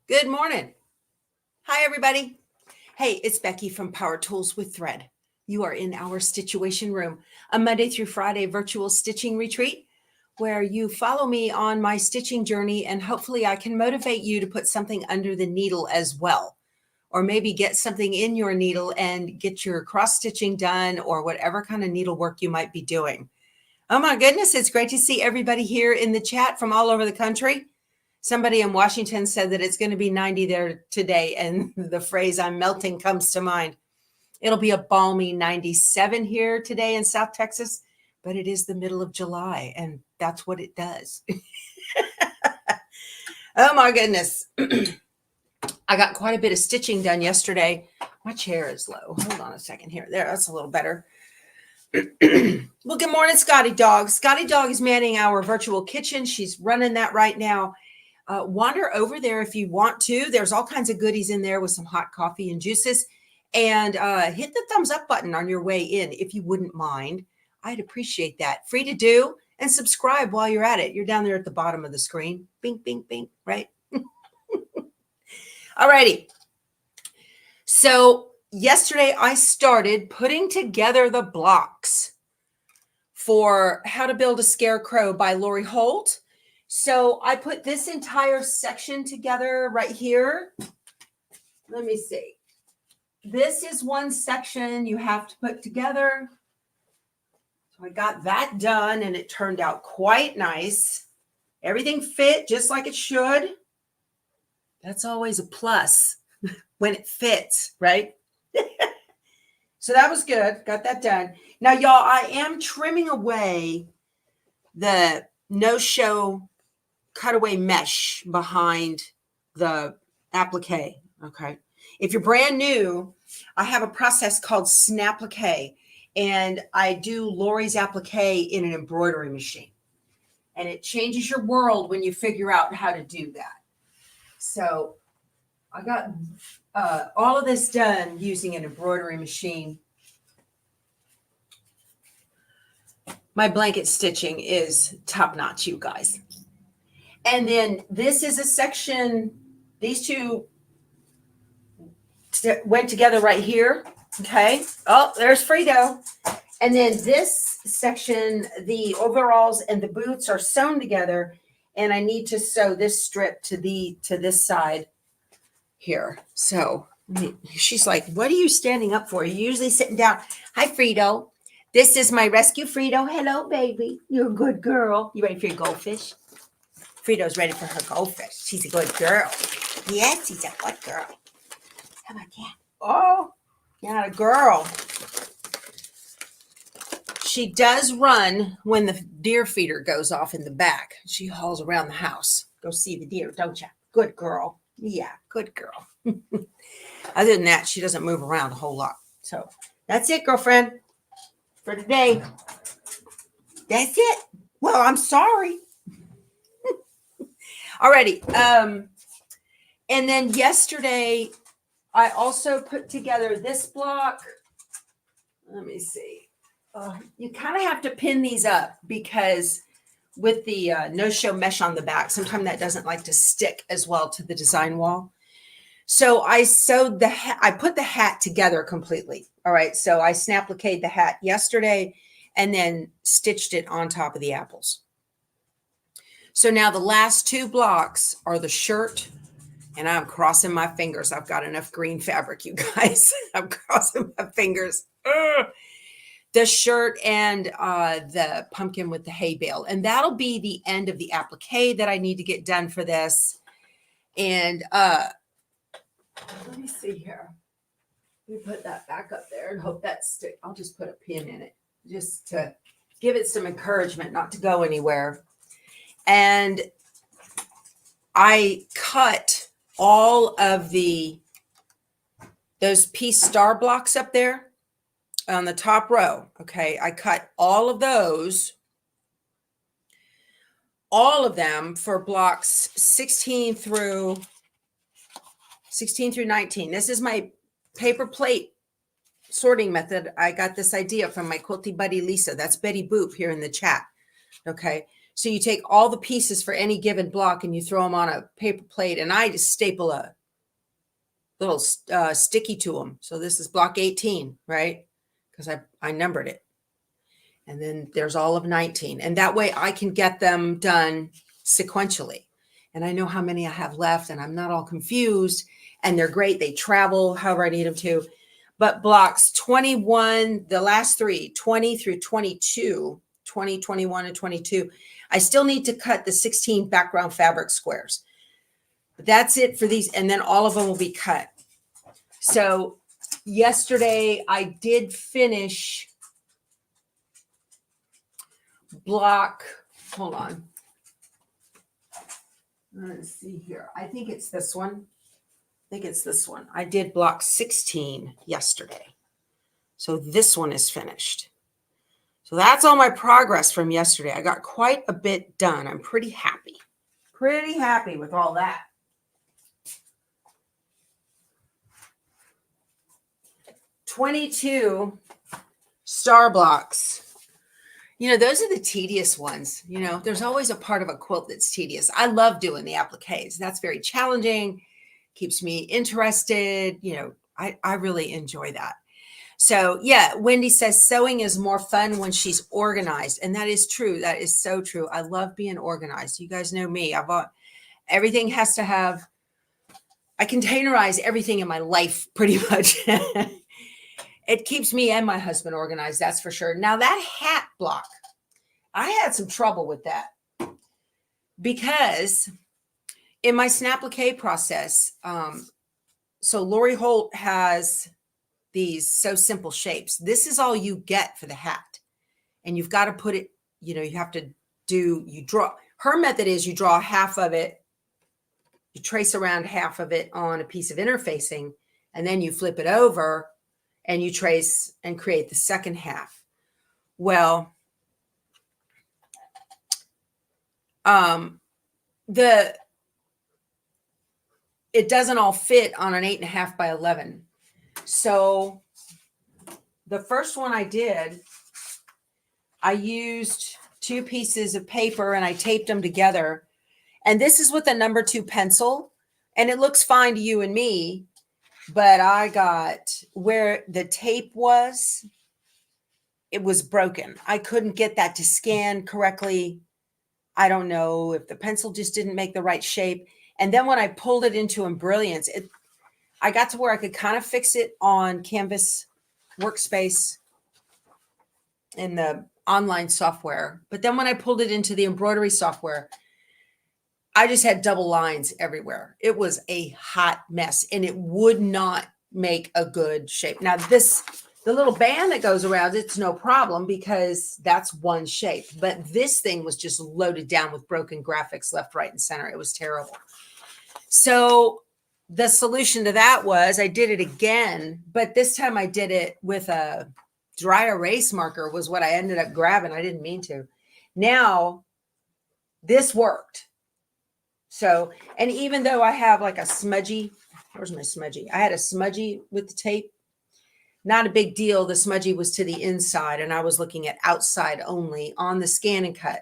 Good morning. Hi, everybody. Hey, it's Becky from Power Tools with Thread. You are in our Stitchuation room, a Monday through Friday virtual stitching retreat where you follow me on my stitching journey, and hopefully I can motivate you to put something under the needle as well, or maybe get something in your needle and get your cross stitching done, or whatever kind of needlework you might be doing. Oh my goodness, it's great to see everybody here in the chat from all over the country. Somebody in Washington said that it's going to be 90 there today, and the phrase "I'm melting" comes to mind. It'll be a balmy 97 here today in South Texas, but it is the middle of July, and that's what it does. Oh my goodness. I got quite a bit of stitching done yesterday. My chair is low. Hold on a second here. There, that's a little better. Well, good morning, Scotty Dog. Scotty Dog is manning our virtual kitchen. She's running that right now. Wander over there if you want to. There's all kinds of goodies in there with some hot coffee and juices. And hit the thumbs up button on your way in if you wouldn't mind. I'd appreciate that. Free to do, and subscribe while you're at it. You're down there at the bottom of the screen. Bing, bing, bing, right? All righty. So yesterday I started putting together the blocks for How to Build a Scarecrow by Lori Holt. So I put this entire section together right here. Let me see. This is one section you have to put together. So I got that done, and it turned out quite nice. Everything fit just like it should. That's always a plus when it fits, right? So that was good. Got that done. Now, y'all, I am trimming away the no-show cutaway mesh behind the applique. Okay. If you're brand new, I have a process called Snapplique, and I do Lori's applique in an embroidery machine, and it changes your world when you figure out how to do that. So I got all of this done using an embroidery machine. My blanket stitching is top notch, you guys. And then this is a section, these two went together right here. Okay. Oh, there's Frito. And then this section, the overalls and the boots are sewn together. And I need to sew this strip to this side here. So she's like, "What are you standing up for? You're usually sitting down." Hi, Frito. This is my rescue Frito. Hello, baby. You're a good girl. You ready for your goldfish? Frito's ready for her goldfish. She's a good girl. Yes, she's a good girl. How about that? Oh, you're not a girl. She does run when the deer feeder goes off in the back. She hauls around the house. Go see the deer, don't you? Good girl. Yeah, good girl. Other than that, she doesn't move around a whole lot. So that's it, girlfriend, for today. That's it. Well, I'm sorry. Alrighty. And then yesterday, I also put together this block. Let me see. You kind of have to pin these up because with the no-show mesh on the back, sometimes that doesn't like to stick as well to the design wall. So I sewed the hat. I put the hat together completely. All right. So I snappliqued the hat yesterday and then stitched it on top of the apples. So now the last two blocks are the shirt, and I'm crossing my fingers. I've got enough green fabric, you guys. I'm crossing my fingers. Ugh. The shirt and the pumpkin with the hay bale. And that'll be the end of the applique that I need to get done for this. And let me see here. Let me put that back up there and hope that sticks. I'll just put a pin in it just to give it some encouragement not to go anywhere. And I cut all of those piece star blocks up there on the top row. Okay. I cut all of those, all of them for blocks 16 through 19. This is my paper plate sorting method. I got this idea from my quilty buddy, Lisa. That's Betty Boop here in the chat. Okay. So you take all the pieces for any given block and you throw them on a paper plate, and I just staple a little sticky to them. So this is block 18, right? Because I numbered it. And then there's all of 19. And that way I can get them done sequentially. And I know how many I have left, and I'm not all confused. And they're great. They travel however I need them to. But blocks 21, the last three, 20 through 22, 20, 21, and 22, I still need to cut the 16 background fabric squares. But that's it for these. And then all of them will be cut. So yesterday I did finish block, hold on. Let's see here. I think it's this one. I did block 16 yesterday. So this one is finished. So that's all my progress from yesterday. I got quite a bit done. I'm pretty happy. Pretty happy with all that. "22 star blocks. You know, those are the tedious ones. You know, there's always a part of a quilt that's tedious. I love doing the appliques. That's very challenging, keeps me interested. You know, I really enjoy that. So yeah, Wendy says sewing is more fun when she's organized. And that is true. That is so true. I love being organized. You guys know me. Everything has to have, I containerize everything in my life pretty much. It keeps me and my husband organized, that's for sure. Now that hat block, I had some trouble with that because in my Snapplique process, so Lori Holt has these so simple shapes. This is all you get for the hat. And you've got to put it, you know, you have to you draw. Her method is you draw half of it, you trace around half of it on a piece of interfacing, and then you flip it over and you trace and create the second half. Well, it doesn't all fit on an 8.5 by 11. So the first one I did, I used 2 pieces of paper and I taped them together. And this is with a number 2 pencil, and it looks fine to you and me. But I got where the tape was, it was broken. I couldn't get that to scan correctly. I don't know if the pencil just didn't make the right shape. And then when I pulled it into Brilliance, I got to where I could kind of fix it on Canvas Workspace in the online software. But then when I pulled it into the embroidery software, I just had double lines everywhere. It was a hot mess, and it would not make a good shape. Now the little band that goes around, it's no problem because that's one shape. But this thing was just loaded down with broken graphics left, right, and center. It was terrible. So the solution to that was I did it again, but this time I did it with a dry erase marker was what I ended up grabbing. I didn't mean to. Now this worked. So, and even though I have like a smudgy, where's my smudgy? I had a smudgy with the tape. Not a big deal. The smudgy was to the inside, and I was looking at outside only on the scan and cut.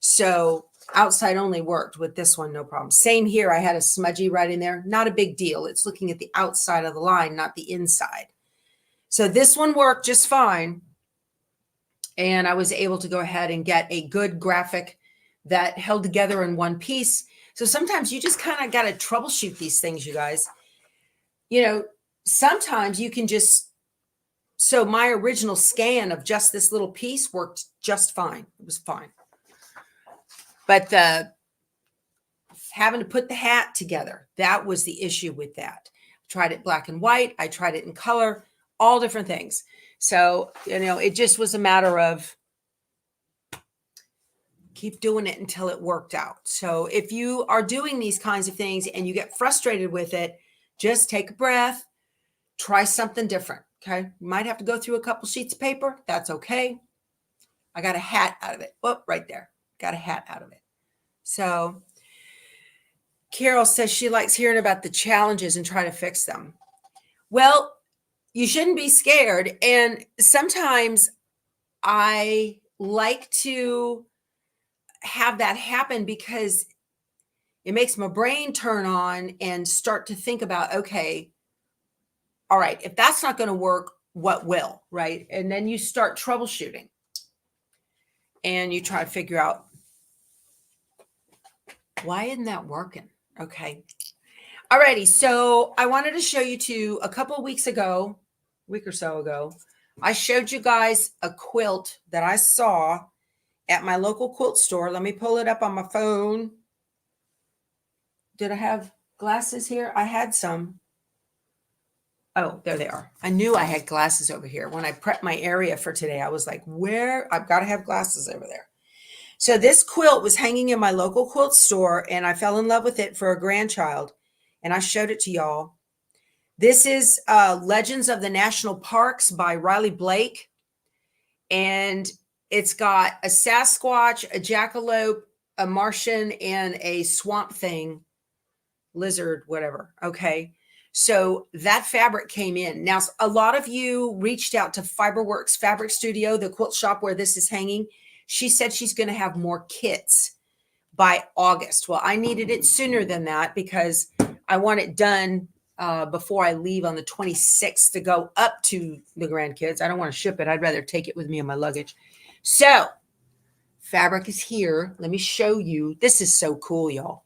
So outside only worked with this one, no problem. Same here. I had a smudgy right in there. Not a big deal. It's looking at the outside of the line, not the inside. So this one worked just fine. And I was able to go ahead and get a good graphic that held together in one piece. So sometimes you just kind of got to troubleshoot these things, you guys. You know, sometimes you can just, so my original scan of just this little piece worked just fine. It was fine. But having to put the hat together, that was the issue with that. I tried it black and white. I tried it in color, all different things. So, you know, it just was a matter of keep doing it until it worked out. So if you are doing these kinds of things and you get frustrated with it, just take a breath, try something different. Okay. You might have to go through a couple sheets of paper. That's okay. I got a hat out of it. Oh, right there. Got a hat out of it. So Carol says she likes hearing about the challenges and try to fix them. Well, you shouldn't be scared. And sometimes I like to, have that happen because it makes my brain turn on and start to think about, okay, all right, if that's not going to work, what will, right? And then you start troubleshooting and you try to figure out, why isn't that working? Okay. Alrighty. So I wanted to show you too, a couple of weeks ago, week or so ago, I showed you guys a quilt that I saw at my local quilt store. Let me pull it up on my phone. Did I have glasses here? I had some. Oh, there they are. I knew I had glasses over here. When I prepped my area for today, I was like, where? I've got to have glasses over there. So this quilt was hanging in my local quilt store, and I fell in love with it for a grandchild, and I showed it to y'all. This is Legends of the National Parks by Riley Blake, and it's got a Sasquatch, a jackalope, a Martian, and a swamp thing, lizard, whatever. Okay. So that fabric came in. Now, a lot of you reached out to Fiberworx Fabric Studio, the quilt shop where this is hanging. She said she's going to have more kits by August. Well, I needed it sooner than that because I want it done before I leave on the 26th to go up to the grandkids. I don't want to ship it. I'd rather take it with me in my luggage. So fabric is here. Let me show you. This is so cool, y'all.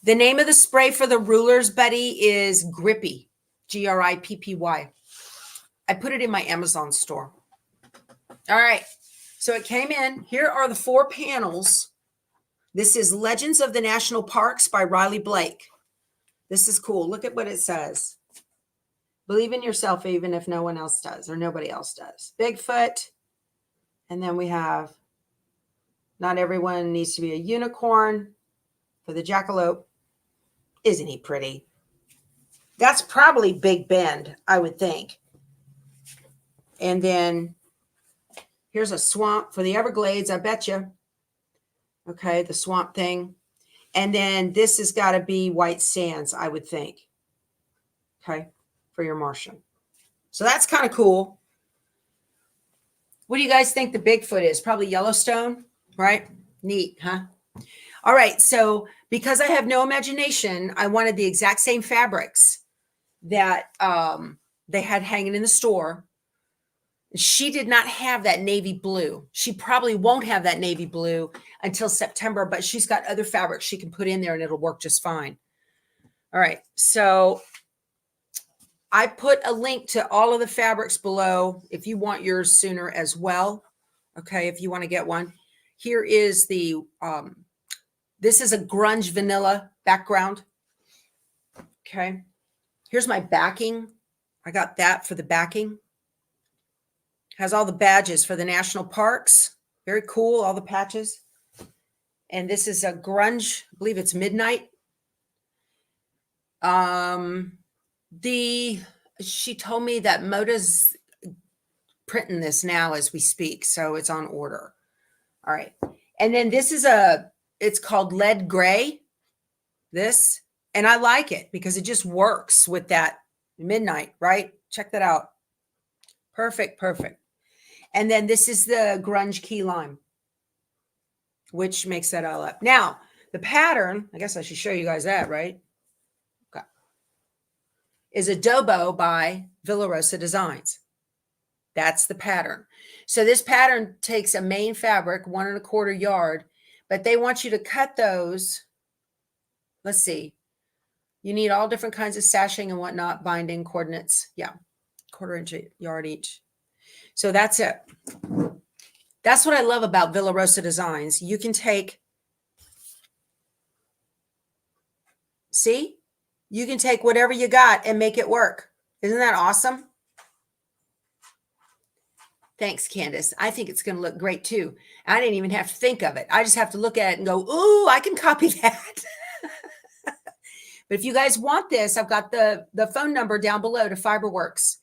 The name of the spray for the rulers, buddy, is Grippy, Grippy. I put it in my Amazon store. All right. So it came in. Here are the 4 panels. This is Legends of the National Parks by Riley Blake. This is cool. Look at what it says. Believe in yourself even if no one else does or nobody else does. Bigfoot. And then we have not everyone needs to be a unicorn. For the jackalope. Isn't he pretty? That's probably Big Bend, I would think. And then here's a swamp for the Everglades, I bet you. Okay, the swamp thing. And then this has got to be White Sands, I would think. Okay, for your Martian. So that's kind of cool. What do you guys think the Bigfoot is? Probably Yellowstone, right? Neat, huh? All right, so because I have no imagination, I wanted the exact same fabrics that they had hanging in the store. She did not have that navy blue. She probably won't have that navy blue until September, but she's got other fabrics she can put in there and it'll work just fine. All right, so I put a link to all of the fabrics below if you want yours sooner as well. Okay, if you want to get one. Here is the... this is a grunge vanilla background. Okay. Here's my backing. I got that for the backing. Has all the badges for the national parks. Very cool, all the patches. And this is a grunge, I believe it's midnight. She told me that Moda's printing this now as we speak, so it's on order. All right. And then this is it's called Lead Gray, this, and I like it because it just works with that midnight, right? Check that out. Perfect, perfect. And then this is the grunge key lime, which makes that all up. Now, the pattern, I guess I should show you guys that, right? Okay. Is Adobo by Villa Rosa Designs. That's the pattern. So this pattern takes a main fabric, 1 1/4 yard, but they want you to cut those. Let's see. You need all different kinds of sashing and whatnot, binding coordinates. Yeah, 1/4 inch yard each. So that's it. That's what I love about Villa Rosa Designs. You can take, see? You can take whatever you got and make it work. Isn't that awesome? Thanks, Candace. I think it's going to look great too. I didn't even have to think of it. I just have to look at it and go, ooh, I can copy that. But if you guys want this, I've got the phone number down below to Fiberworx,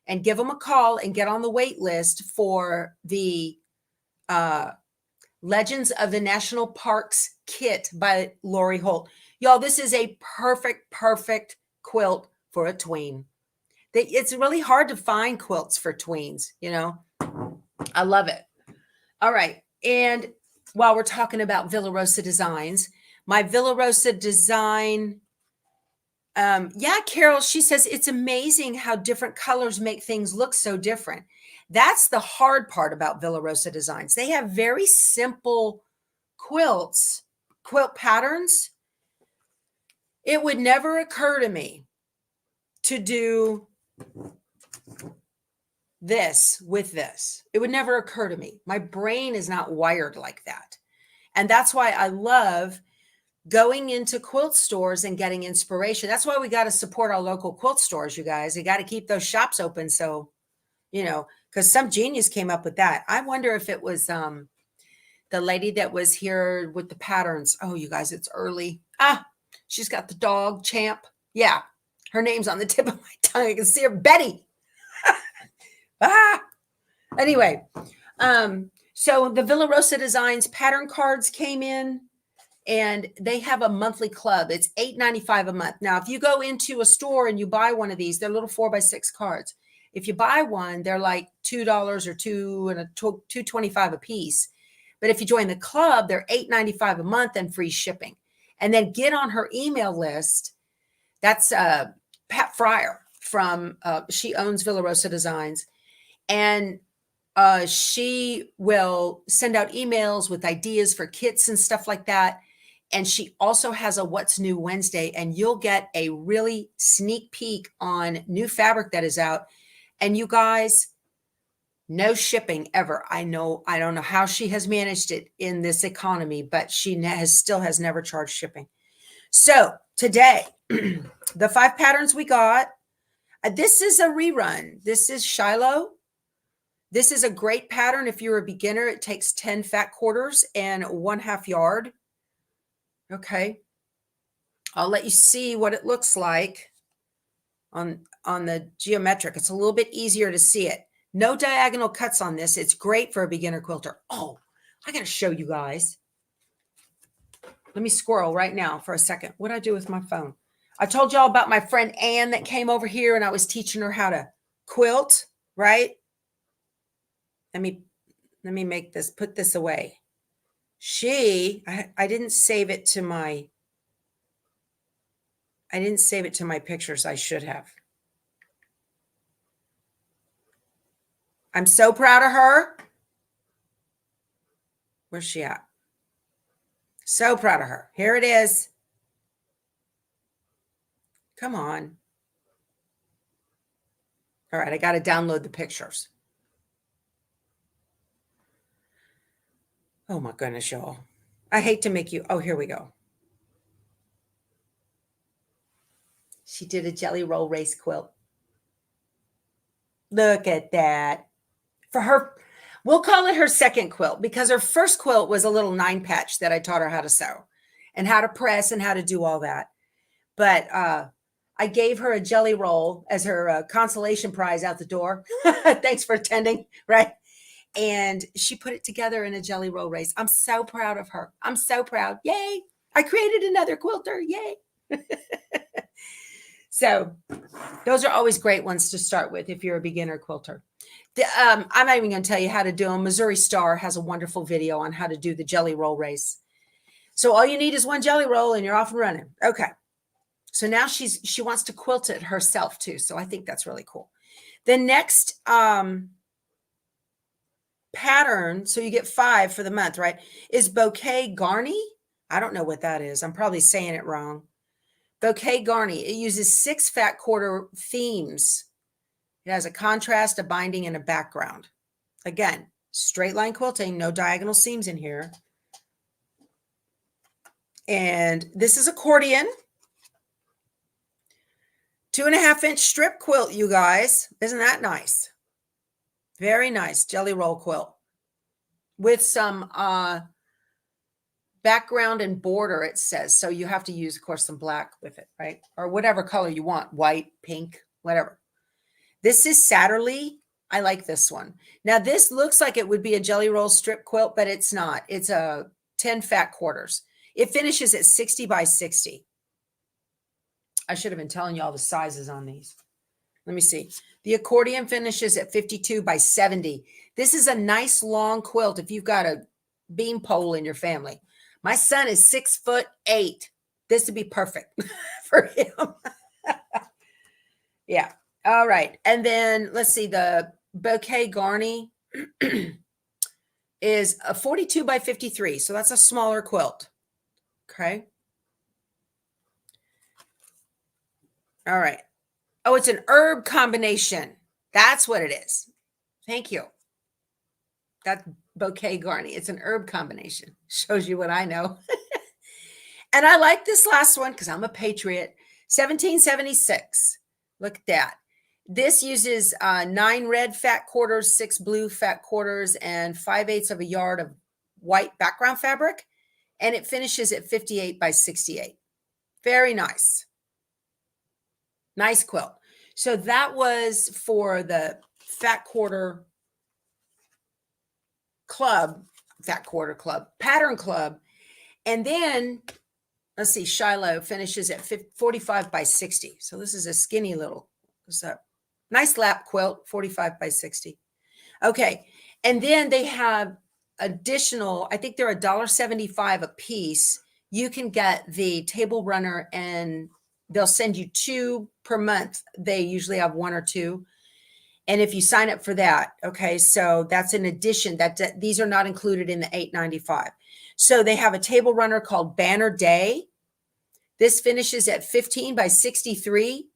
and give them a call and get on the wait list for the Legends of the National Parks kit by Lori Holt. Y'all, this is a perfect quilt for a tween. It's really hard to find quilts for tweens, you know. I love it. All right. And while we're talking about Villa Rosa designs, my Villa Rosa design. Yeah, Carol, she says it's amazing how different colors make things look so different. That's the hard part about Villa Rosa designs. They have very simple quilt patterns. It would never occur to me to do this with this. It would never occur to me. My brain is not wired like that. And that's why I love going into quilt stores and getting inspiration. That's why we got to support our local quilt stores, you guys. You got to keep those shops open. So, you know, because some genius came up with that. I wonder if it was the lady that was here with the patterns. Oh, you guys, it's early. She's got the dog, Champ. Yeah, her name's on the tip of my tongue. I can see her, Betty. Anyway, so the Villa Rosa Designs pattern cards came in, and they have a monthly club. It's $8.95 a month. Now, if you go into a store and you buy one of these, they're little 4x6 cards. If you buy one, they're like $2 or $2.25 a piece. But if you join the club, they're $8.95 a month and free shipping. And then get on her email list. That's Pat Fryer from, she owns Villa Rosa Designs. And she will send out emails with ideas for kits and stuff like that. And she also has a What's New Wednesday, and you'll get a really sneak peek on new fabric that is out. And you guys, no shipping ever. I don't know how she has managed it in this economy, but she still has never charged shipping. So today, the 5 patterns we got, this is a rerun. This is Shiloh. This is a great pattern. If you're a beginner, it takes 10 fat quarters and 1/2 yard. Okay. I'll let you see what it looks like on the geometric. It's a little bit easier to see it. No diagonal cuts on this. It's great for a beginner quilter. Oh, I got to show you guys. Let me squirrel right now for a second. What did I do with my phone? I told y'all about my friend Ann that came over here, and I was teaching her how to quilt, right? Let me make this, put this away. I didn't save it to my pictures. I should have. I'm so proud of her. Where's she at? So proud of her. Here it is. Come on. All right, I got to download the pictures. Oh my goodness, y'all. I hate to make you. Oh, here we go. She did a jelly roll race quilt. Look at that. For her, we'll call it her second quilt, because her first quilt was a little 9 patch that I taught her how to sew and how to press and how to do all that. But I gave her a jelly roll as her consolation prize out the door. Thanks for attending, right? And she put it together in a jelly roll race. I'm so proud of her. I'm so proud. Yay. I created another quilter. Yay. So those are always great ones to start with if you're a beginner quilter. I'm not even going to tell you how to do them. Missouri Star has a wonderful video on how to do the jelly roll race. So all you need is one jelly roll and you're off and running. Okay. So now she wants to quilt it herself too. So I think that's really cool. The next pattern, so you get 5 for the month, right, is Bouquet Garni. I don't know what that is. I'm probably saying it wrong. Bouquet Garni. It uses 6 fat quarter themes. It has a contrast, a binding, and a background. Again, straight line quilting, no diagonal seams in here. And this is accordion. 2.5-inch strip quilt, you guys. Isn't that nice? Very nice jelly roll quilt with some background and border, it says. So you have to use, of course, some black with it, right? Or whatever color you want, white, pink, whatever. This is Satterley. I like this one. Now, this looks like it would be a jelly roll strip quilt, but it's not. It's a 10 fat quarters. It finishes at 60 by 60. I should have been telling you all the sizes on these. Let me see. The accordion finishes at 52 by 70. This is a nice long quilt. If you've got a beam pole in your family. My son is 6'8". This would be perfect for him. Yeah. All right. And then let's see, the bouquet garni is a 42 by 53. So that's a smaller quilt. Okay. All right. Oh, it's an herb combination. That's what it is. Thank you. That bouquet garni. It's an herb combination. Shows you what I know. And I like this last one because I'm a patriot. 1776. Look at that. This uses 9 red fat quarters, 6 blue fat quarters, and 5/8 of a yard of white background fabric. And it finishes at 58 by 68. Very nice. Nice quilt. So that was for the fat quarter club, pattern club. And then let's see, Shiloh finishes at 45 by 60. So this is a skinny little, what's that? Nice lap quilt, 45 by 60. Okay. And then they have additional, I think they're $1.75 a piece. You can get the table runner and they'll send you 2 per month. They usually have 1 or 2. And if you sign up for that, okay, so that's an addition that these are not included in the $8.95. So they have a table runner called Banner Day. This finishes at 15 by 63.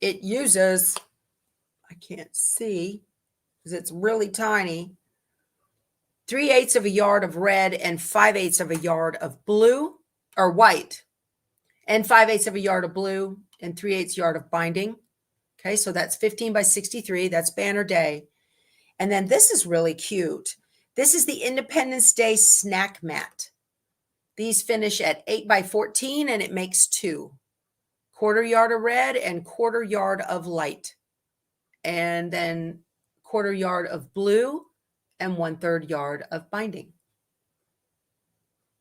It uses, I can't see because it's really tiny, 3/8 of a yard of red and 5/8 of a yard of blue or white, and 5/8 of a yard of blue and 3/8 yard of binding. Okay, so that's 15 by 63. That's Banner Day. And then this is really cute. This is the Independence Day snack mat. These finish at 8 by 14 and it makes 2. 1/4 yard of red and 1/4 yard of light. And then 1/4 yard of blue and 1/3 yard of binding.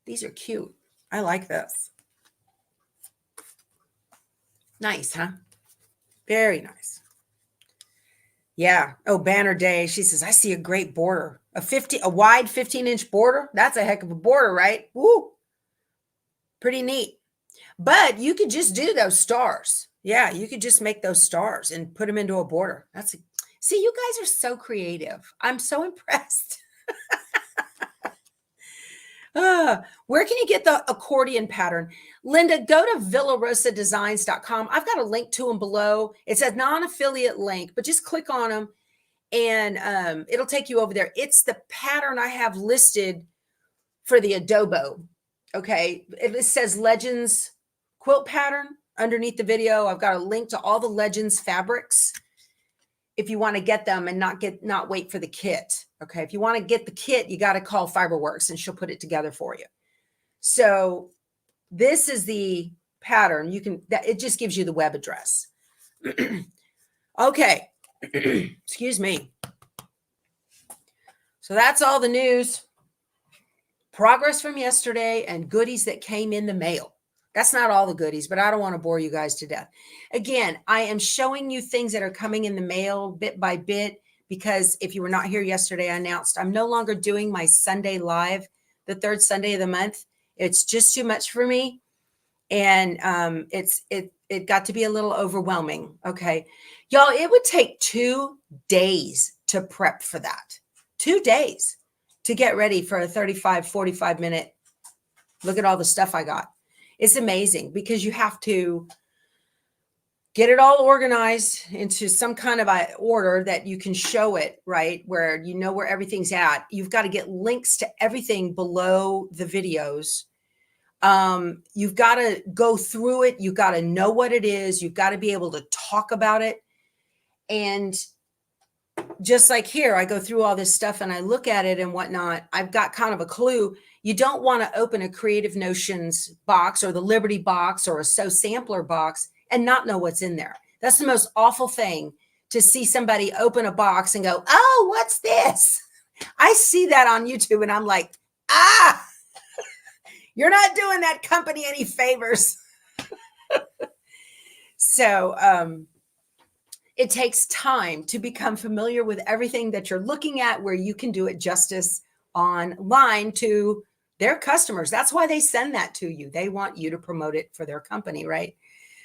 These are cute. I like this. Nice, huh? Very nice. Yeah. Oh, Banner Day. She says, I see a great border. A wide 15-inch border. That's a heck of a border, right? Woo. Pretty neat. But you could just do those stars. Yeah, you could just make those stars and put them into a border. See, you guys are so creative. I'm so impressed. Where can you get the accordion pattern? Linda, go to villarosadesigns.com. I've got a link to them below. It's a non-affiliate link, but just click on them and it'll take you over there. It's the pattern I have listed for the adobo. Okay. It says Legends quilt pattern underneath the video. I've got a link to all the Legends fabrics if you want to get them and not wait for the kit. Okay. If you want to get the kit, you got to call Fiberworx and she'll put it together for you. So this is the pattern. It just gives you the web address. Okay. Excuse me. So that's all the news, progress from yesterday, and goodies that came in the mail. That's not all the goodies, but I don't want to bore you guys to death. Again, I am showing you things that are coming in the mail bit by bit, because if you were not here yesterday, I announced I'm no longer doing my Sunday live, the 3rd Sunday of the month. It's just too much for me. And it got to be a little overwhelming. Okay. Y'all, it would take 2 days to prep for that. 2 days to get ready for a 35, 45 minute. Look at all the stuff I got. It's amazing because you have to get it all organized into some kind of a order that you can show it, right? Where you know where everything's at. You've got to get links to everything below the videos. You've got to go through it. You've got to know what it is. You've got to be able to talk about it. And just like here, I go through all this stuff and I look at it and whatnot. I've got kind of a clue. You don't want to open a Creative Notions box or the Liberty box or a Sew Sampler box and not know what's in there. That's the most awful thing, to see somebody open a box and go, oh, what's this? I see that on YouTube and I'm like, you're not doing that company any favors. So it takes time to become familiar with everything that you're looking at, where you can do it justice online to their customers. That's why they send that to you. They want you to promote it for their company, right?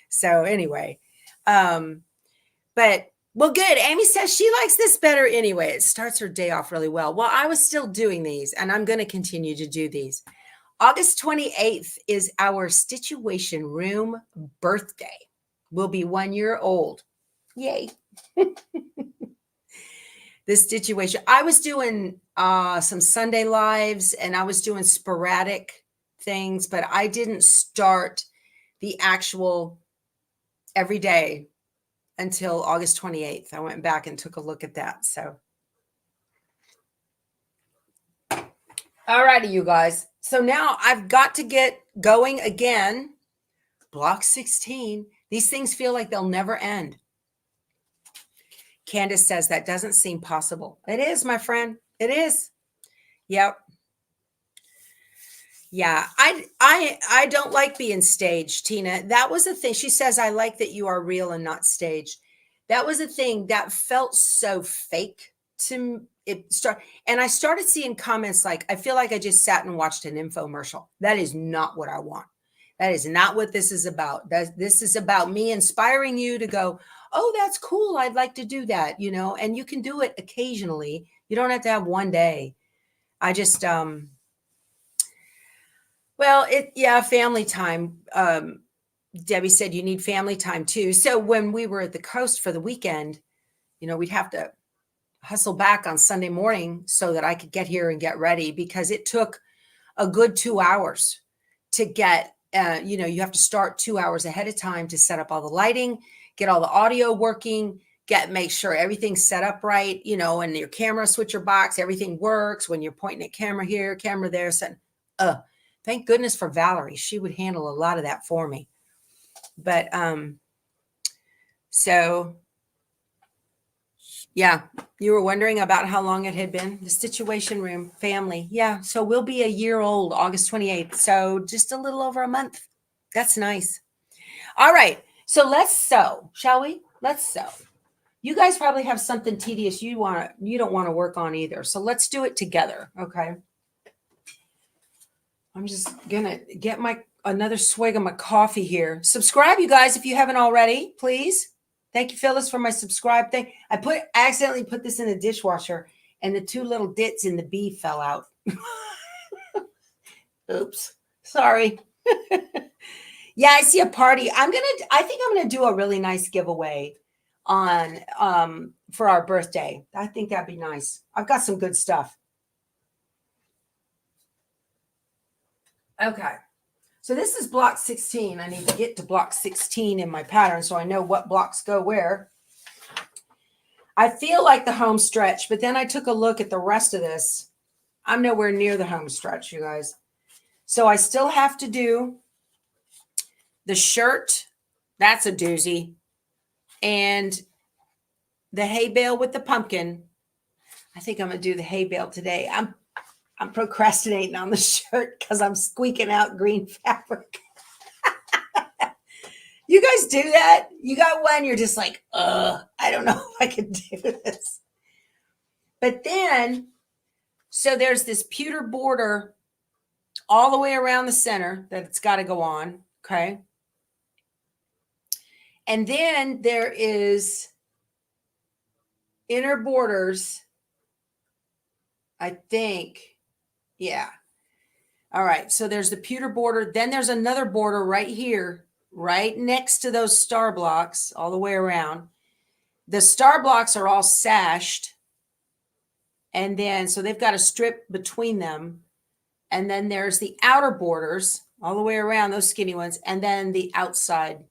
So anyway, but well, good. Amy says she likes this better anyway. It starts her day off really well. Well, I was still doing these, and I'm going to continue to do these. August 28th is our Stitchuation room birthday. We'll be 1 year old. Yay. The Stitchuation. I was doing some Sunday lives, and I was doing sporadic things, but I didn't start the actual every day until August 28th. I went back and took a look at that. So, all righty, you guys. So now I've got to get going again. Block 16. These things feel like they'll never end. Candace says that doesn't seem possible. It is, my friend. It is. Yep. Yeah, I don't like being staged, Tina. That was a thing. She says, I like that you are real and not staged. That was a thing that felt so fake to it. And I started seeing comments like, I feel like I just sat and watched an infomercial. That is not what I want. That is not what this is about. This is about me inspiring you to go, oh, that's cool. I'd like to do that, you know, and you can do it occasionally. You don't have to have one day. I just, well, family time. Debbie said you need family time too. So when we were at the coast for the weekend, you know, we'd have to hustle back on Sunday morning so that I could get here and get ready, because it took a good 2 hours to get, you know, you have to start 2 hours ahead of time to set up all the lighting, get all the audio working, make sure everything's set up right, you know, and your camera switcher box, everything works when you're pointing at camera here, camera there. Thank goodness for Valerie. She would handle a lot of that for me. But so yeah, you were wondering about how long it had been. The Stitchuation room family. Yeah, so we'll be a year old August 28th. So just a little over a month. That's nice. All right. So let's sew, shall we? Let's sew. You guys probably have something tedious you don't want to work on either. So let's do it together, okay? I'm just gonna get another swig of my coffee here. Subscribe, you guys, if you haven't already, please. Thank you, Phyllis, for my subscribe thing. I accidentally put this in the dishwasher, and the two little dits in the B fell out. Oops, sorry. Yeah, I see a party. I think I'm gonna do a really nice giveaway on for our birthday. I think that'd be nice. I've got some good stuff. Okay, so this is block 16. I need to get to block 16 in my pattern so I know what blocks go where. I feel like the home stretch, but then I took a look at the rest of this. I'm nowhere near the home stretch, you guys. So I still have to do the shirt. That's a doozy. And the hay bale with the pumpkin. I think I'm going to do the hay bale today. I'm procrastinating on the shirt because I'm squeaking out green fabric. You guys do that? You got one, you're just like, I don't know if I can do this. But then, so there's this pewter border all the way around the center that it's got to go on, okay? And then there is inner borders, I think. Yeah. All right. So there's the pewter border. Then there's another border right here, right next to those star blocks all the way around. The star blocks are all sashed. And then, so they've got a strip between them. And then there's the outer borders all the way around, those skinny ones. And then the outside.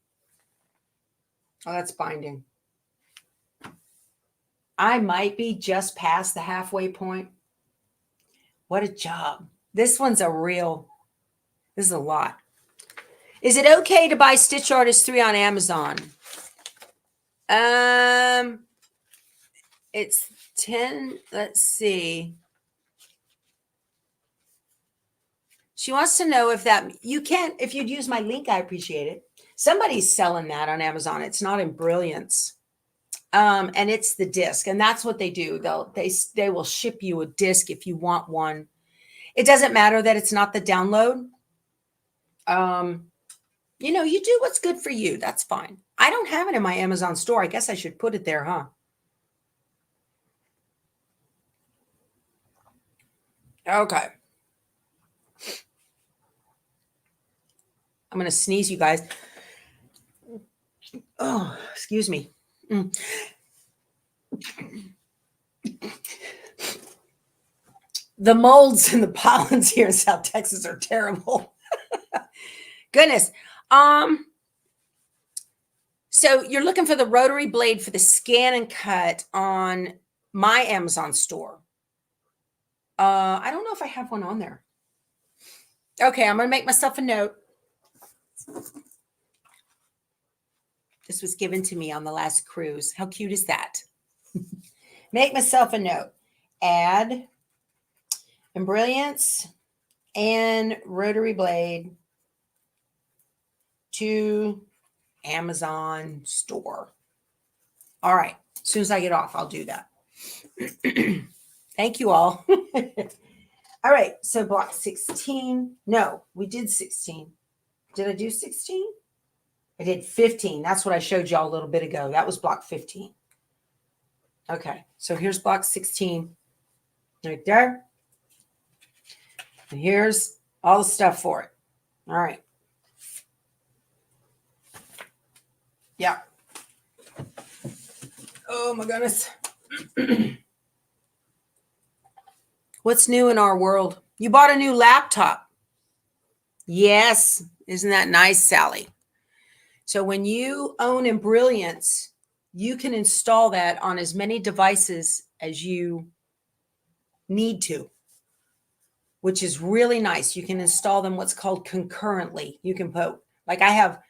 Oh, that's binding. I might be just past the halfway point. What a job. This one's this is a lot. Is it okay to buy Stitch Artist 3 on Amazon? It's 10, let's see. She wants to know if if you'd use my link, I appreciate it. Somebody's selling that on Amazon. It's not in Brilliance. And it's the disc, and that's what they do. They will ship you a disc if you want one. It doesn't matter that it's not the download. You know, you do what's good for you. That's fine. I don't have it in my Amazon store. I guess I should put it there, huh? Okay. I'm going to sneeze, you guys. Oh, excuse me. The molds and the pollens here in South Texas are terrible. Goodness. So you're looking for the rotary blade for the scan and cut on my Amazon store. I don't know if I have one on there. Okay, I'm going to make myself a note. This was given to me on the last cruise. How cute is that? Make myself a note. Add Brilliance and rotary blade to Amazon store. All right. As soon as I get off, I'll do that. Thank you all. All right. So block 16. No, we did 16. Did I do 16? I did 15. That's what I showed y'all a little bit ago. That was block 15. Okay. So here's block 16 right there. And here's all the stuff for it. All right. Yeah. Oh my goodness. What's new in our world? You bought a new laptop. Yes. Isn't that nice, Sally? So when you own Brilliance, you can install that on as many devices as you need to, which is really nice. You can install them what's called concurrently. You can put, like I have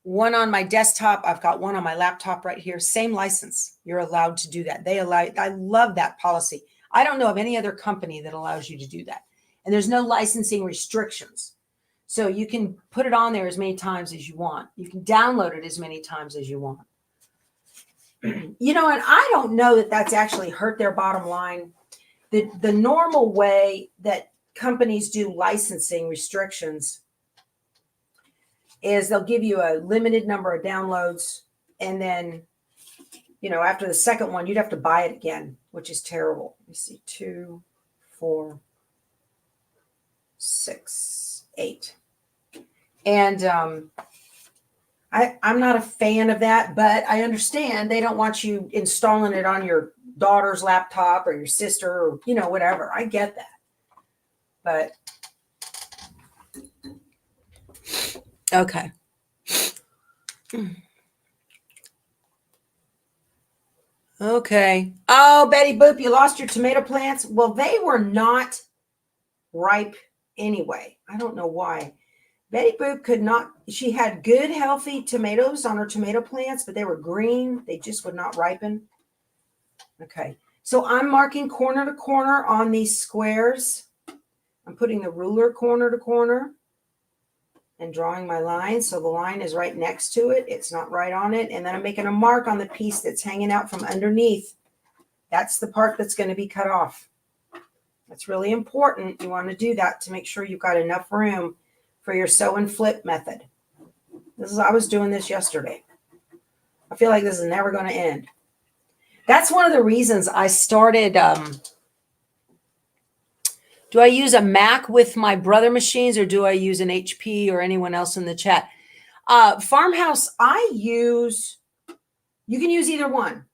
one on my desktop. I've got one on my laptop right here. Same license. You're allowed to do that. They allow, I love that policy. I don't know of any other company that allows you to do that. And there's no licensing restrictions. So you can put it on there as many times as you want. You can download it as many times as you want. You know, and I don't know that that's actually hurt their bottom line. The normal way that companies do licensing restrictions is they'll give you a limited number of downloads. And then, you know, after the second one, you'd have to buy it again, which is terrible. Let me see, 2, 4, 6, 8. And I'm not a fan of that, but I understand they don't want you installing it on your daughter's laptop or your sister or, you know, whatever. I get that. But okay. Okay. Oh, Betty Boop, you lost your tomato plants. Well, they were not ripe anyway. I don't know why. Betty Boop could not, she had good, healthy tomatoes on her tomato plants, but they were green. They just would not ripen. Okay. So I'm marking corner to corner on these squares. I'm putting the ruler corner to corner and drawing my line. So the line is right next to it. It's not right on it. And then I'm making a mark on the piece that's hanging out from underneath. That's the part that's going to be cut off. That's really important. You want to do that to make sure you've got enough room for your sew and flip method. I was doing this yesterday. I feel like this is never going to end. That's one of the reasons I started. Do I use a Mac with my brother machines or do I use an HP or anyone else in the chat? Farmhouse, you can use either one.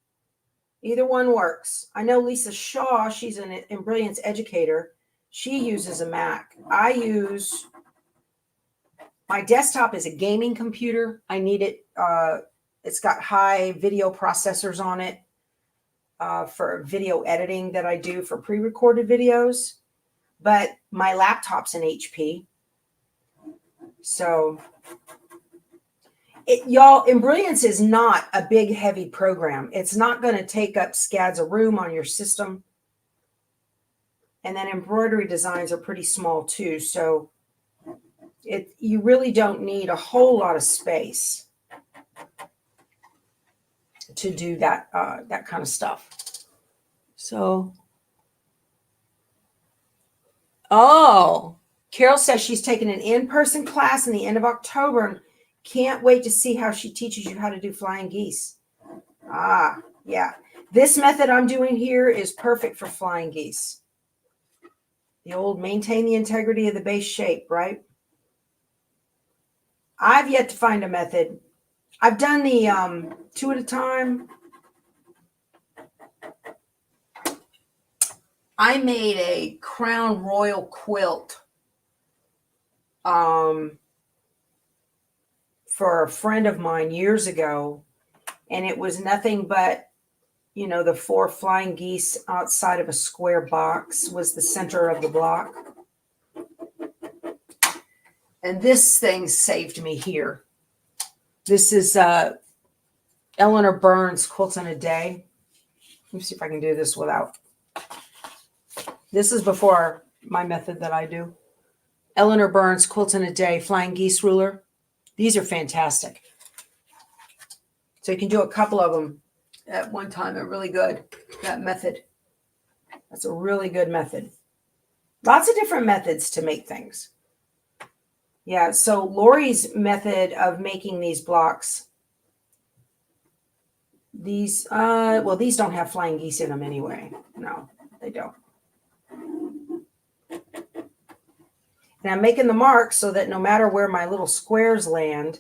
Either one works. I know Lisa Shaw, she's an Brilliance educator. She uses a Mac. My desktop is a gaming computer. I need it. It's got high video processors on it for video editing that I do for pre-recorded videos. But my laptop's an HP. So, y'all, Brilliance is not a big, heavy program. It's not going to take up scads of room on your system. And then embroidery designs are pretty small too. So, you really don't need a whole lot of space. to do that, that kind of stuff. So, oh, Carol says she's taking an in-person class in the end of October and can't wait to see how she teaches you how to do flying geese. Ah, yeah. This method I'm doing here is perfect for flying geese. The old maintain the integrity of the base shape, right? I've yet to find a method. I've done the 2 at a time. I made a Crown Royal quilt for a friend of mine years ago, and it was nothing but, you know, the 4 flying geese outside of a square box was the center of the block. And this thing saved me here. This is Eleanor Burns Quilts in a Day. Let me see if I can do this without. This is before my method that I do. Eleanor Burns Quilts in a Day Flying Geese Ruler. These are fantastic. So you can do a couple of them at one time. They're really good, that method. That's a really good method. Lots of different methods to make things. Yeah, so Lori's method of making these blocks, these, well, these don't have flying geese in them anyway. No, they don't. And I'm making the marks so that no matter where my little squares land,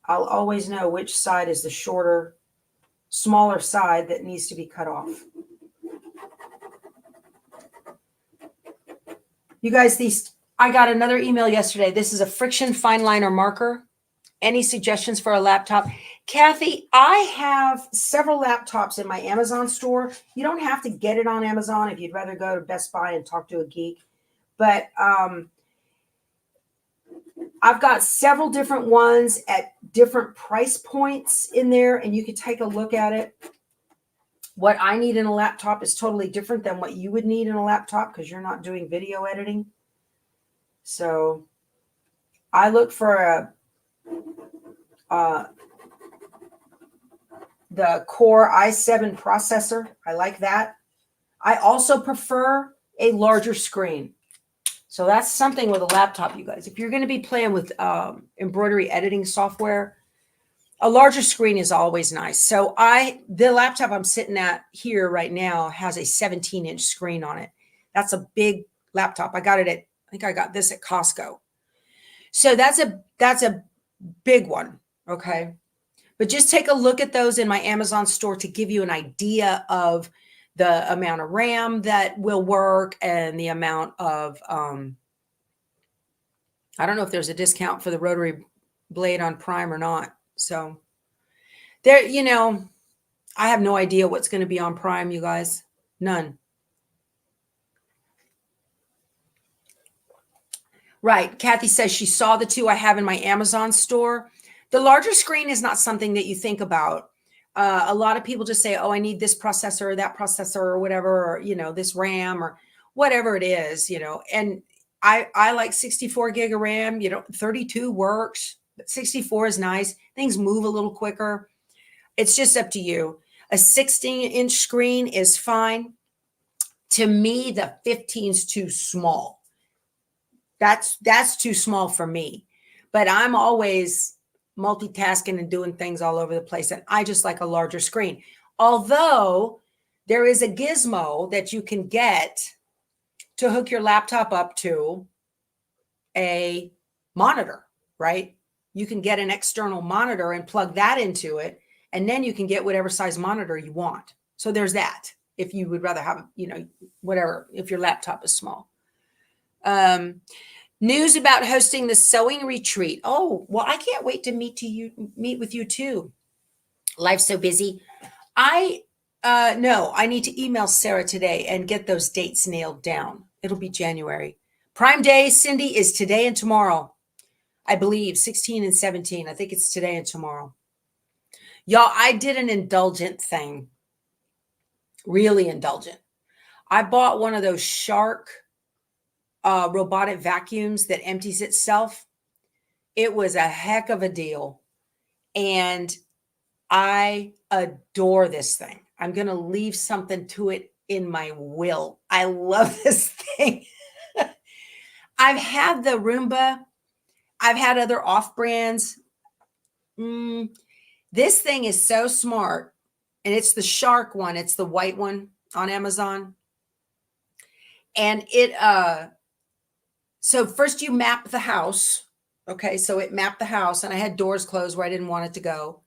I'll always know which side is the shorter, smaller side that needs to be cut off. You guys, these, I got another email yesterday. This is a friction fine liner marker. Any suggestions for a laptop? Kathy, I have several laptops in my Amazon store. You don't have to get it on Amazon if you'd rather go to Best Buy and talk to a geek. But I've got several different ones at different price points in there, and you can take a look at it. What I need in a laptop is totally different than what you would need in a laptop because you're not doing video editing. So I look for the Core i7 processor. I like that. I also prefer a larger screen. So that's something with a laptop, you guys. If you're going to be playing with embroidery editing software, a larger screen is always nice. So the laptop I'm sitting at here right now has a 17-inch screen on it. That's a big laptop. I think I got this at Costco. So that's a big one, okay? But just take a look at those in my Amazon store to give you an idea of the amount of RAM that will work and the amount of, I don't know if there's a discount for the rotary blade on Prime or not. So there, you know, I have no idea what's going to be on Prime, you guys. None. Right. Kathy says she saw the 2 I have in my Amazon store. The larger screen is not something that you think about. A lot of people just say, oh, I need this processor or that processor or whatever, or, you know, this RAM or whatever it is, you know, and I like 64 gig of RAM, you know, 32 works. 64 is nice. Things move a little quicker. It's just up to you. A 16-inch screen is fine. To me, the 15's too small. That's too small for me. But I'm always multitasking and doing things all over the place. And I just like a larger screen. Although there is a gizmo that you can get to hook your laptop up to a monitor, right? You can get an external monitor and plug that into it. And then you can get whatever size monitor you want. So there's that. If you would rather have, you know, whatever, if your laptop is small. News about hosting the sewing retreat. Oh, well, I can't wait to meet with you too. Life's so busy. No, I need to email Sarah today and get those dates nailed down. It'll be January. Prime Day, Cindy, is today and tomorrow. I believe 16 and 17. I think it's today and tomorrow. Y'all, I did an indulgent thing. Really indulgent. I bought one of those Shark robotic vacuums that empties itself. It was a heck of a deal. And I adore this thing. I'm going to leave something to it in my will. I love this thing. I've had the Roomba. I've had other off brands. This thing is so smart. And it's the Shark one. It's the white one on Amazon. And so first you map the house. Okay, so it mapped the house, and I had doors closed where I didn't want it to go.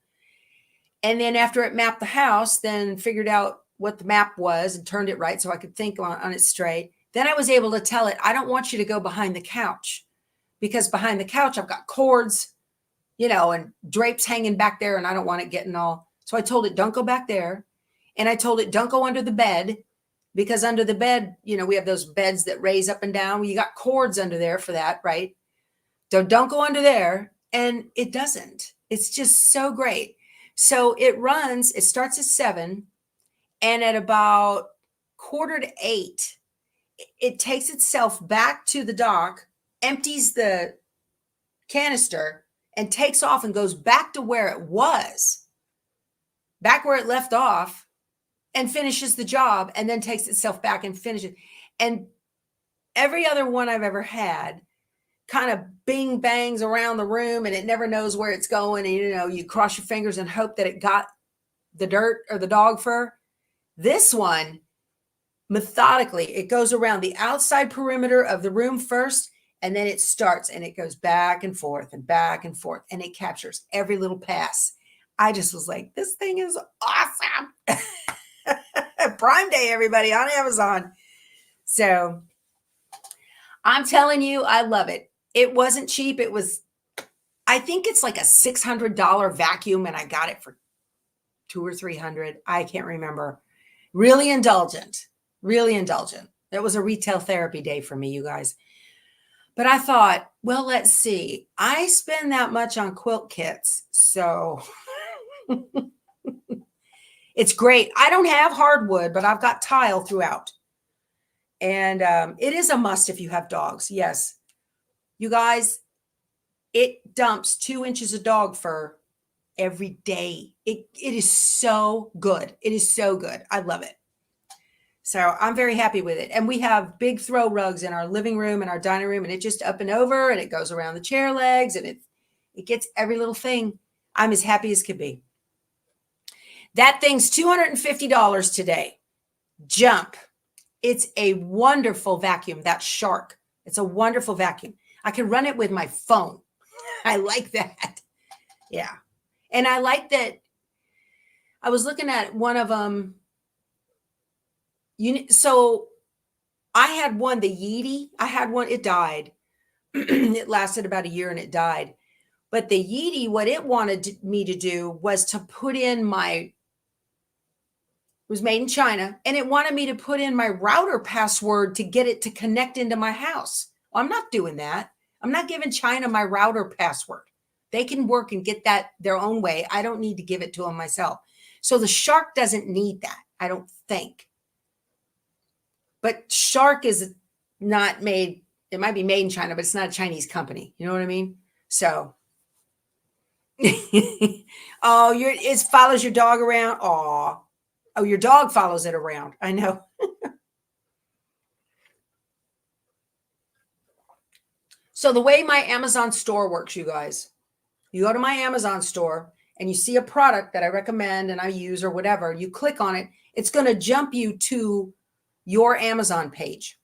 And then after it mapped the house, then figured out what the map was and turned it right so I could think on it straight. Then I was able to tell it, I don't want you to go behind the couch, because behind the couch, I've got cords, and drapes hanging back there, and I don't want it getting all. So I told it, don't go back there. And I told it, don't go under the bed, because under the bed, we have those beds that raise up and down. You got cords under there for that, right? So don't go under there. And it doesn't. It's just so great. So it starts at 7, and at about 7:45, it takes itself back to the dock, empties the canister, and takes off and goes back to where it was, back where it left off, and finishes the job, and then takes itself back and finishes. And every other one I've ever had kind of bing bangs around the room, and it never knows where it's going. And, you cross your fingers and hope that it got the dirt or the dog fur. This one, methodically, it goes around the outside perimeter of the room first, and then it starts, and it goes back and forth and back and forth, and it captures every little pass. I just was like, this thing is awesome. Prime Day, everybody, on Amazon. So I'm telling you, I love it. It wasn't cheap. I think it's like a $600 vacuum, and I got it for $200 or $300. I can't remember. Really indulgent. Really indulgent. That was a retail therapy day for me, you guys. But I thought, well, let's see. I spend that much on quilt kits, so it's great. I don't have hardwood, but I've got tile throughout. And it is a must if you have dogs. Yes. You guys, it dumps 2 inches of dog fur every day. It is so good. It is so good. I love it. So I'm very happy with it. And we have big throw rugs in our living room and our dining room, and it just up and over, and it goes around the chair legs, and it gets every little thing. I'm as happy as could be. That thing's $250 today. Jump. It's a wonderful vacuum. That Shark. It's a wonderful vacuum. I can run it with my phone. I like that. Yeah. And I like that. I was looking at one of them. So I had one, the Yeti. I had one. It died. It lasted about a year, and it died. But the Yeti, what it wanted me to do was to put in it was made in China, and it wanted me to put in my router password to get it to connect into my house. Well, I'm not doing that. I'm not giving China my router password. They can work and get that their own way. I don't need to give it to them myself. So the Shark doesn't need that, I don't think. But Shark is not made, it might be made in China, but it's not a Chinese company. You know what I mean? So, oh, it follows your dog around. Oh, your dog follows it around. I know. So the way my Amazon store works, you guys, you go to my Amazon store and you see a product that I recommend and I use or whatever, you click on it, it's going to jump you to your Amazon page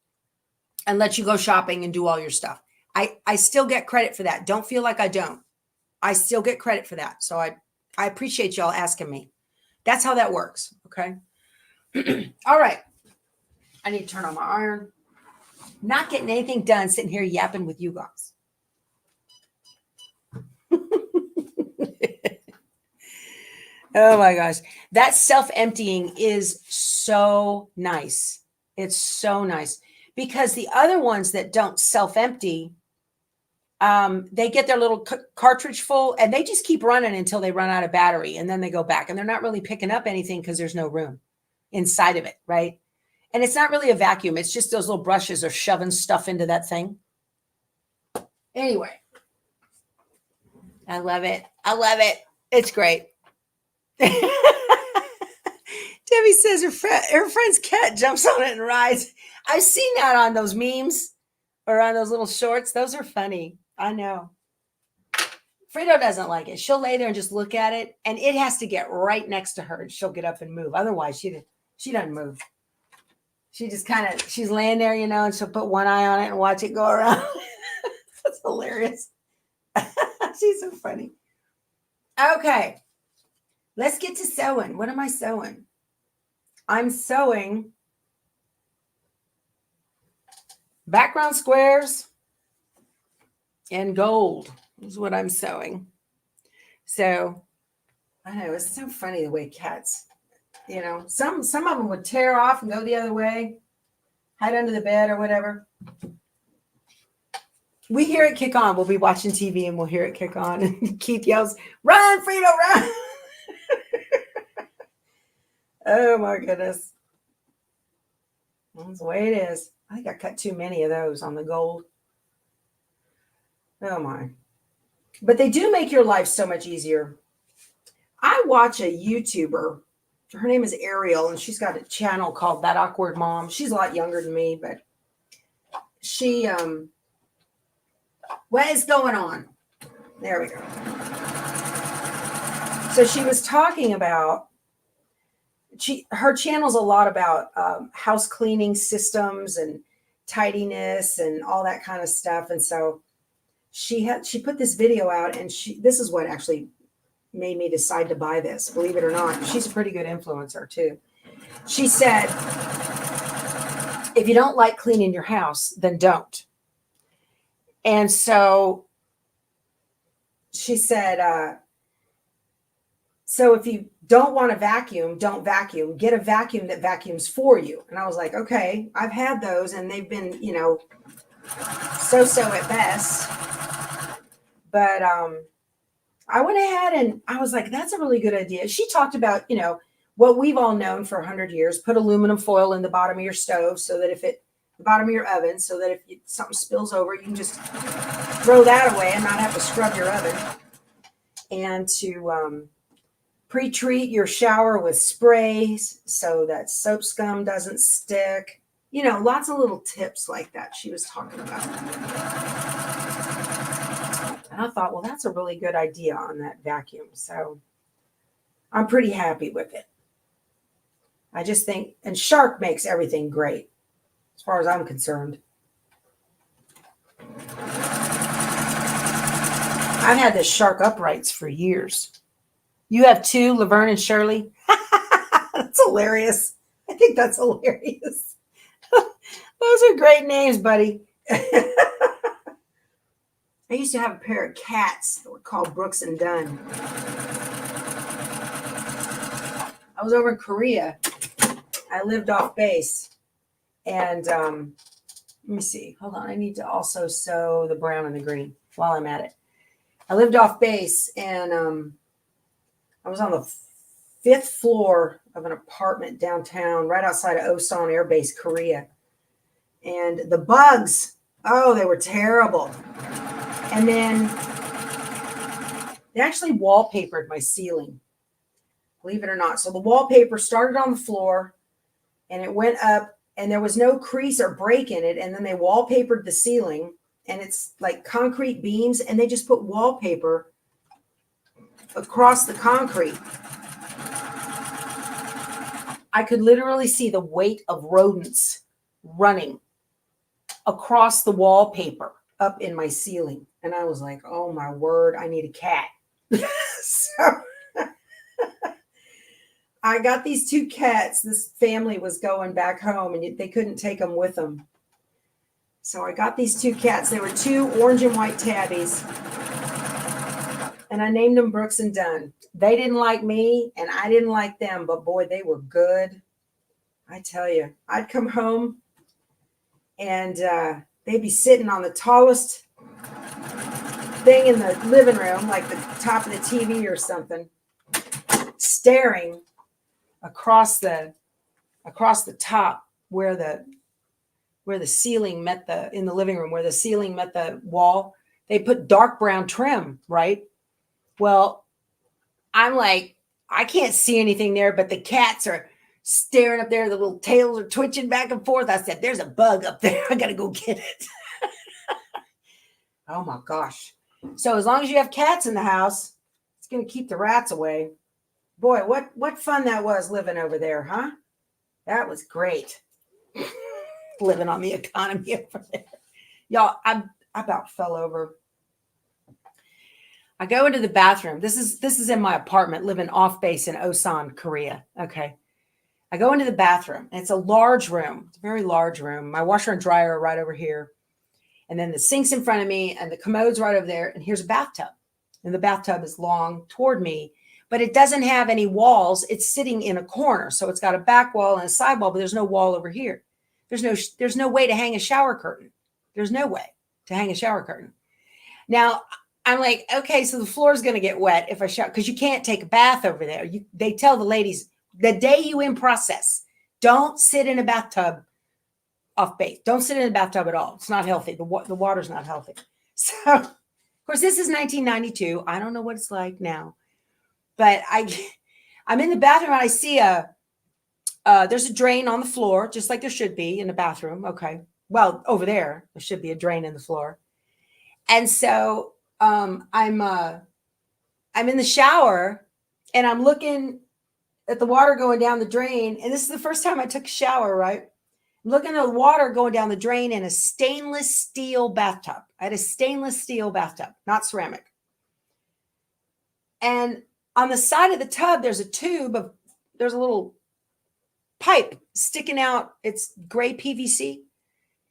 and let you go shopping and do all your stuff. I still get credit for that. Don't feel like I don't. I still get credit for that. So I appreciate y'all asking me. That's how that works. Okay. All right. I need to turn on my iron. Not getting anything done, sitting here yapping with you guys. Oh my gosh. That self-emptying is so nice. It's so nice because the other ones that don't self-empty, they get their little cartridge full and they just keep running until they run out of battery, and then they go back, and they're not really picking up anything because there's no room inside of it, right? And it's not really a vacuum. It's just those little brushes are shoving stuff into that thing. Anyway, I love it. I love it. It's great. Debbie says her friend's cat jumps on it and rides. I've seen that on those memes or on those little shorts. Those are funny. I know. Frito doesn't like it. She'll lay there and just look at it, and it has to get right next to her, and she'll get up and move. Otherwise, she doesn't move. She just she's laying there, and she'll put one eye on it and watch it go around. That's hilarious. She's so funny. Okay. Let's get to sewing. What am I sewing? I'm sewing background squares and gold is what I'm sewing. So I know it's so funny the way cats, some of them would tear off and go the other way, hide under the bed or whatever. We hear it kick on. We'll be watching TV and we'll hear it kick on. And Keith yells, "Run, Frito, run!" Oh my goodness. That's the way it is. I think I cut too many of those on the gold. Oh my. But they do make your life so much easier. I watch a YouTuber. Her name is Ariel, and she's got a channel called That Awkward Mom. She's a lot younger than me, but she, what is going on? There we go. So she was talking about, her channel's a lot about house cleaning systems and tidiness and all that kind of stuff. And so she put this video out, and this is what actually made me decide to buy this, believe it or not. She's a pretty good influencer too. She said, if you don't like cleaning your house, then don't. And so she said, so if you don't want to vacuum, don't vacuum. Get a vacuum that vacuums for you. And I was like, okay, I've had those and they've been, so-so at best. But I went ahead and I was like, that's a really good idea. She talked about, what we've all known for 100 years, put aluminum foil in the bottom of your stove so that the bottom of your oven, so that if something spills over, you can just throw that away and not have to scrub your oven. And to pre-treat your shower with sprays so that soap scum doesn't stick. Lots of little tips like that she was talking about. And I thought, well, that's a really good idea on that vacuum. So I'm pretty happy with it. I just think, and Shark makes everything great as far as I'm concerned. I've had the Shark uprights for years. You have two, Laverne and Shirley. That's hilarious. I think that's hilarious. Those are great names, buddy. I used to have a pair of cats that were called Brooks and Dunn. I was over in Korea. I lived off base. And let me see. Hold on. I need to also sew the brown and the green while I'm at it. I lived off base, and I was on the 5th floor of an apartment downtown, right outside of Osan Air Base, Korea. And the bugs, they were terrible. And then they actually wallpapered my ceiling, believe it or not. So the wallpaper started on the floor, and it went up, and there was no crease or break in it. And then they wallpapered the ceiling, and it's like concrete beams, and they just put wallpaper across the concrete. I could literally see the weight of rodents running across the wallpaper up in my ceiling. And I was like, oh my word, I need a cat. So I got these 2 cats. This family was going back home and they couldn't take them with them. So I got these 2 cats. They were 2 orange and white tabbies. And I named them Brooks and Dunn. They didn't like me and I didn't like them, but boy, they were good. I tell you, I'd come home and they'd be sitting on the tallest thing in the living room, like the top of the TV or something, staring across the top where the ceiling met in the living room, where the ceiling met the wall. They put dark brown trim, right? Well, I'm like, I can't see anything there, but the cats are staring up there. The little tails are twitching back and forth. I said, there's a bug up there. I got to go get it. Oh my gosh. So as long as you have cats in the house, it's going to keep the rats away. Boy, what fun that was living over there, huh? That was great. Living on the economy over there. Y'all, I about fell over. I go into the bathroom. This is in my apartment, living off base in Osan, Korea. Okay. I go into the bathroom, and it's a large room. It's a very large room. My washer and dryer are right over here. And then the sink's in front of me, and the commode's right over there. And here's a bathtub. And the bathtub is long toward me, but it doesn't have any walls. It's sitting in a corner. So it's got a back wall and a side wall, but there's no wall over here. There's no way to hang a shower curtain. There's no way to hang a shower curtain. Now, I'm like, okay, so the floor is going to get wet if I shower, because you can't take a bath over there. They tell the ladies, the day you in process, don't sit in a bathtub off base. Don't sit in a bathtub at all. It's not healthy. The water's not healthy. So, of course, this is 1992. I don't know what it's like now. But I'm in the bathroom, and I see there's a drain on the floor, just like there should be in the bathroom. Okay. Well, over there should be a drain in the floor. And so I'm in the shower, and I'm looking at the water going down the drain. And this is the first time I took a shower, right? I'm looking at the water going down the drain in a stainless steel bathtub. I had a stainless steel bathtub, not ceramic. And on the side of the tub, there's a little pipe sticking out. It's gray PVC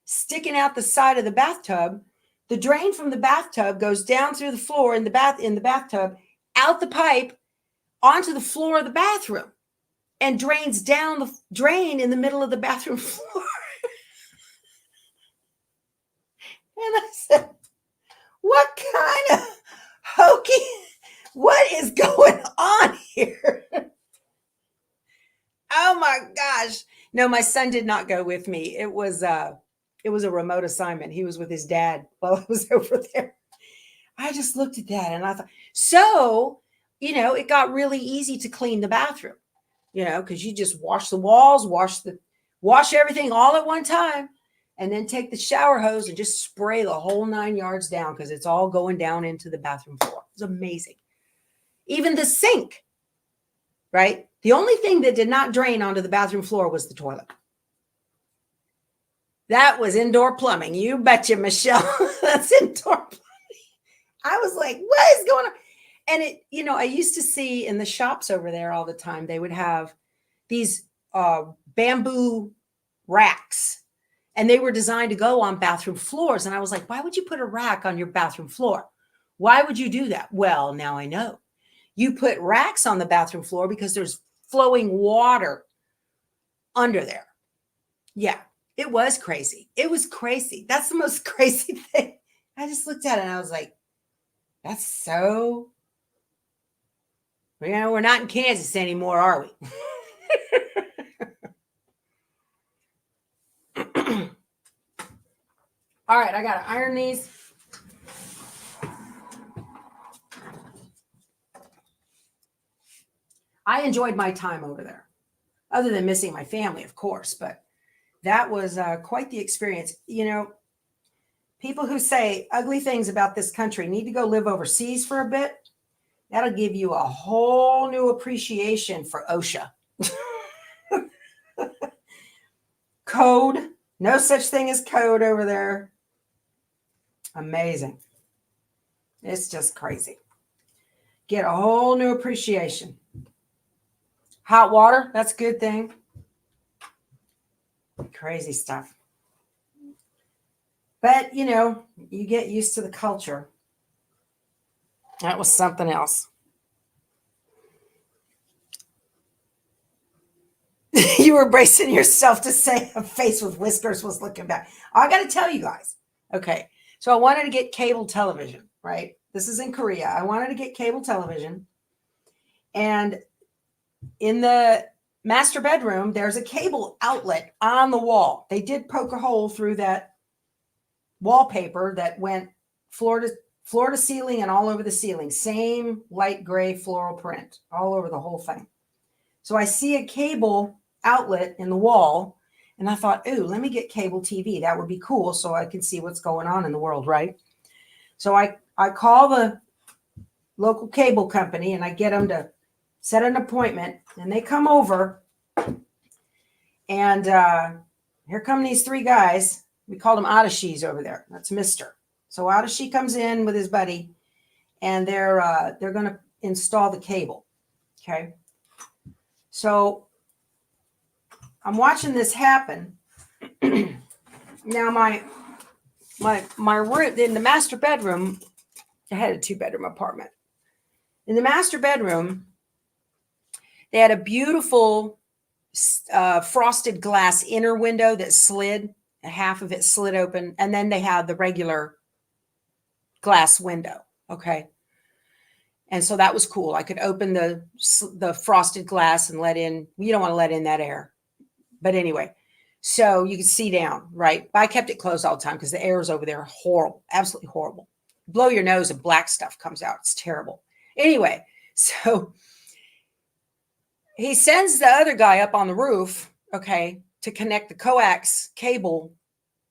sticking out the side of the bathtub. The drain from the bathtub goes down through the floor in the bathtub, out the pipe onto the floor of the bathroom, and drains down the drain in the middle of the bathroom floor. And I said, what kind of hokey, what is going on here? Oh my gosh. No, my son did not go with me. It was a remote assignment. He was with his dad while I was over there. I just looked at that and I thought, so, it got really easy to clean the bathroom, because you just wash the walls, wash everything all at one time, and then take the shower hose and just spray the whole 9 yards down, because it's all going down into the bathroom floor. It's amazing. Even the sink, right? The only thing that did not drain onto the bathroom floor was the toilet. That was indoor plumbing. You betcha, Michelle. That's indoor plumbing. I was like, what is going on? And I used to see in the shops over there all the time, they would have these bamboo racks, and they were designed to go on bathroom floors. And I was like, why would you put a rack on your bathroom floor? Why would you do that? Well, now I know. You put racks on the bathroom floor because there's flowing water under there. Yeah, it was crazy. It was crazy. That's the most crazy thing. I just looked at it and I was like, that's so, we're not in Kansas anymore, are we? All right, I got to iron these. I enjoyed my time over there, other than missing my family, of course, but that was quite the experience. People who say ugly things about this country need to go live overseas for a bit. That'll give you a whole new appreciation for OSHA. Code. No such thing as code over there. Amazing. It's just crazy. Get a whole new appreciation. Hot water, that's a good thing. Crazy stuff. But, you get used to the culture. That was something else. You were bracing yourself to say a face with whiskers was looking back. I got to tell you guys. Okay. So I wanted to get cable television, right? This is in Korea. I wanted to get cable television. And in the master bedroom, there's a cable outlet on the wall. They did poke a hole through that wallpaper that went floor to floor to ceiling and all over the ceiling. Same light gray floral print all over the whole thing. So I see a cable outlet in the wall, and I thought, ooh, let me get cable TV. That would be cool so I can see what's going on in the world, right? So I call the local cable company, and I get them to set an appointment, and they come over, and here come these three guys. We called them Adashis over there. That's Mr. So Adashi comes in with his buddy, and they're going to install the cable. Okay. So I'm watching this happen. Now my room in the master bedroom, I had a 2-bedroom apartment. In the master bedroom, they had a beautiful frosted glass inner window that slid, half of it slid open, and then they had the regular glass window. Okay. And so that was cool. I could open the frosted glass and let in, you don't want to let in that air. But anyway, so you could see down, right? But I kept it closed all the time because the air is over there horrible, absolutely horrible. Blow your nose and black stuff comes out. It's terrible. Anyway, so he sends the other guy up on the roof, okay, to connect the coax cable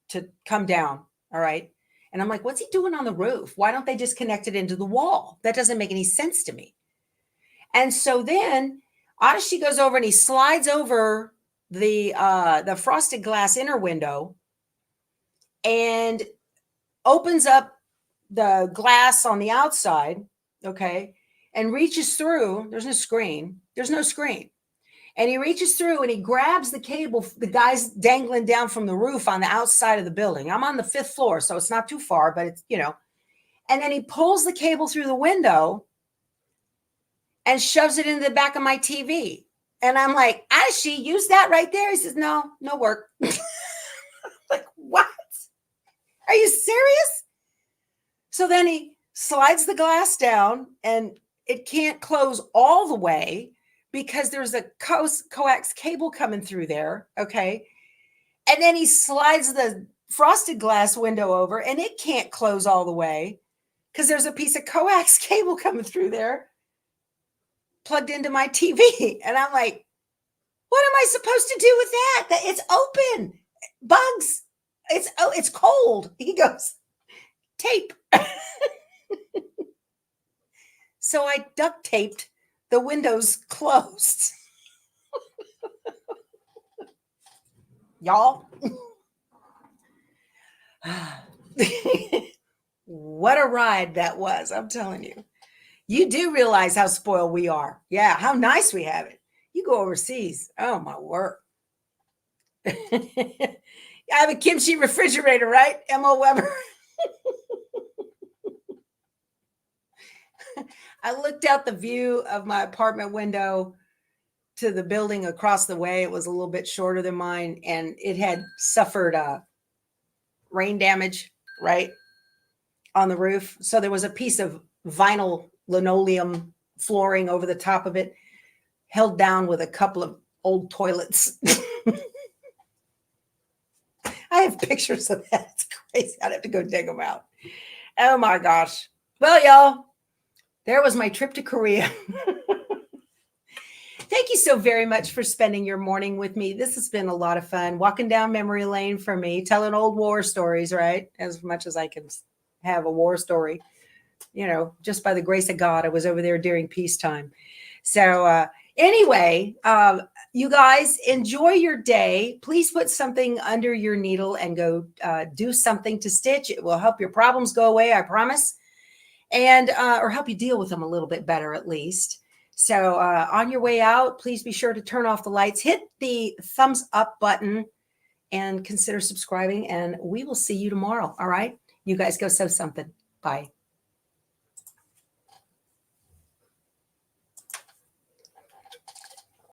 to come down, all right? And I'm like, what's he doing on the roof? Why don't they just connect it into the wall? That doesn't make any sense to me. And so then Adashi goes over and he slides over the frosted glass inner window and opens up the glass on the outside, okay, and reaches through. There's no screen. There's no screen. And he reaches through and he grabs the cable, the guy's dangling down from the roof on the outside of the building. I'm on the 5th floor, so it's not too far, but it's, you know. And then he pulls the cable through the window and shoves it into the back of my TV. And I'm like, Adashi, use that right there. He says, no work. Like, what? Are you serious? So then he slides the glass down and it can't close all the way because there's a coax cable coming through there. Okay. And then he slides the frosted glass window over and it can't close all the way because there's a piece of coax cable coming through there plugged into my TV. And I'm like, what am I supposed to do with that? That it's open. Bugs. It's cold. He goes, tape. So I duct taped the windows closed. Y'all. What a ride that was. I'm telling you. You do realize how spoiled we are. Yeah, how nice we have it. You go overseas. Oh, my word. I have a kimchi refrigerator, right? M.O. Weber. I looked out the view of my apartment window to the building across the way. It was a little bit shorter than mine, and it had suffered rain damage, right, on the roof. So there was a piece of vinyl linoleum flooring over the top of it, held down with a couple of old toilets. I have pictures of that. It's crazy. I'd have to go dig them out. Oh, my gosh. Well, y'all, there was my trip to Korea. Thank you so very much for spending your morning with me. This has been a lot of fun. Walking down memory lane for me, telling old war stories, right? As much as I can have a war story. You know, just by the grace of God, I was over there during peacetime. So anyway, you guys enjoy your day. Please put something under your needle and go do something to stitch. It will help your problems go away, I promise. And or help you deal with them a little bit better at least. So on your way out, please be sure to turn off the lights, hit the thumbs up button, and consider subscribing. And we will see you tomorrow. All right. You guys go sew something. Bye.